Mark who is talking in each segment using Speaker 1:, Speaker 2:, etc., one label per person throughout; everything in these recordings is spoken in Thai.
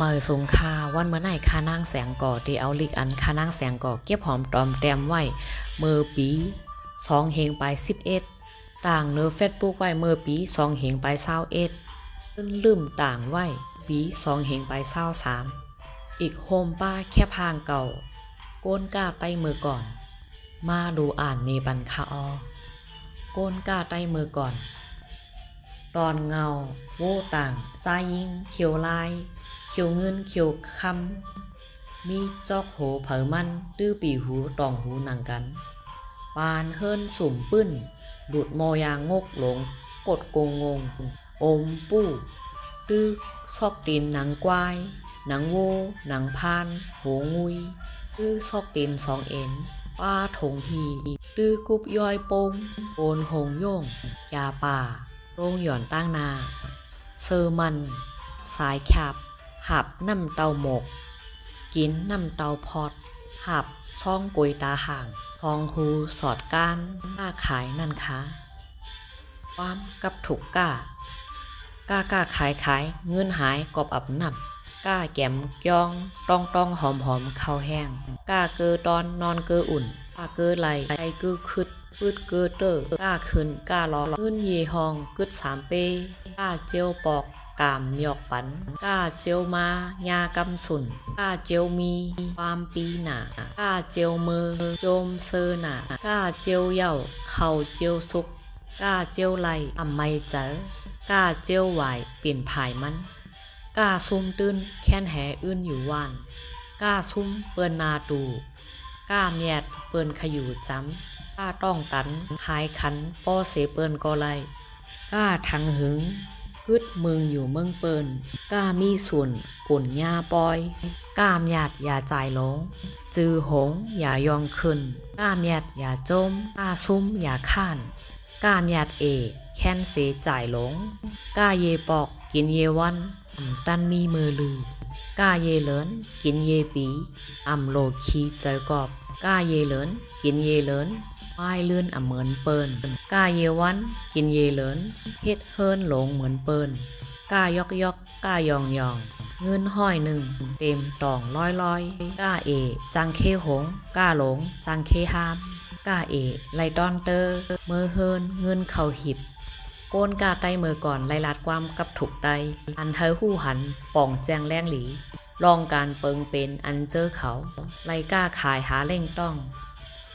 Speaker 1: เมื่อสงคาวันเมื่อไหนคานางแสงก่อที่เอาลิกอันคานางแสงก่อเก็บหอมตอมแต้มไว้เมื่อปี2เฮงไป11ต่างเนื้อเฟซบุ๊กไว้เมื่อปี2เฮงไป21ลืมต่างไว้ปี2เฮงไป23อีกโฮมป้าแค่พางเก่าโกนก้าใต้มือก่อนมาดูอ่านในบันคาออโกนก้าใต้มือก่อนตอนเงาโวต่างใจยิงเขียวลายเขียวเงินเขียวคำมีจอกโหเผอมันตื้อปีหูตองหูหนังกันปานเฮิรนสุ่มปื้นดูดโมยางงกหลงกดโกงงงอมปู้ตื้อซอกตีนหนังควายหนังโวหนังพานโหงุยตื้อซอกตีนสองเอ็นป้าถงฮีตื้อกุบย้อยโปงโอนหงโย่งยาป่าโรงหย่อนตั้งนาเซอร์มันสายขับหับน้ำเตาหมกกินน้ำเตาพอดหับซ่องกุยตาห่างทองหูสอดก้านก้าขายนั่นคะความกับถูกก้าขายเงินหายกอบอับนับก้าแก้มยองต้องหอมข้าวแห้งก้าเกอตอนนอนเกออุ่นก้าเกอไหลใจเกอคืดปืดเกอเตอร์ก้าขึ้นก้าล้อเงินเยหองกึด3 เปก้าเจียวปอกกามหยอกปันก้าเจียวมายากำสุนก้าเจียวมีความปีหนาก้าเจียวมือโจมเซอหนาก้าเจียวเย่าเข่าเจียวสุกก้าเจียวไหลอำไม่เจอก้าเจียวไหวเปลี่ยนภายมันก้าซุ่มตื้นแค้นแหอื่นอยู่ว่านก้าซุ่มเปิ้นนาตูก้าแมดเปิ้นขยู่จำก้าต้องตันหายขันป้อเสเปิ้นก็ไลก้าทังหึงกึดเมืองอยู่เมืองเปินก้ามีส่วนป่นยาปอยก้ามหยาดอย่าจ่ายหลงจือหงอย่ายองขึ้นก้ามหยาดอย่าจมก้าซุ้มอย่าข้านก้ามหยาดแค้นเสจ่ายหลงก้าเยปอกกินเยวันตันมีมือลือก้าเยเหลินกินเยปีโลคีเจอกอบก้าเยเหลินกินเยเหลินป้ายเลื่อนเหมือนเปินก้าเยวันกินเยเหลินเฮ็ดเฮิรนหลงเหมือนเปินก้ายอกก้ายองเงินห้อยหนึ่งเต็มตองร้อยก้าจังเคหงก้าหลงจังเคหามก้าไลดอนเตอร์เมื่อเฮิรนเงินเข่าหิบโกนกาไตมือก่อนไล่ลัดความกับถูกไตอันเธอหู้หันป่องแจงแรงหลีลองการเปิงเป็นอันเจอเขาไล่ก้าขายหาเล่งต้อง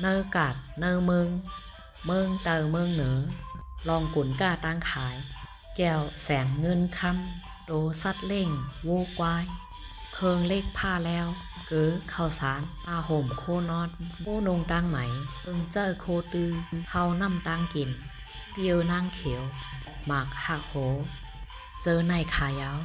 Speaker 1: เนอกาดเนอเมืองเตอเมืองเหนือลองกุนก้าตั้งขายแก้วแสงเงินคำโดสัดเล่งวูควายเคิงเล็กผ้าแล้วเกือข้าวสารผ้าห่มโคนอดโคนงตั้งไหมเอิงเจอโคตือเฮาน้ำตั้งกินเพียวนางเขียวหมากหักโหเจอในขายาว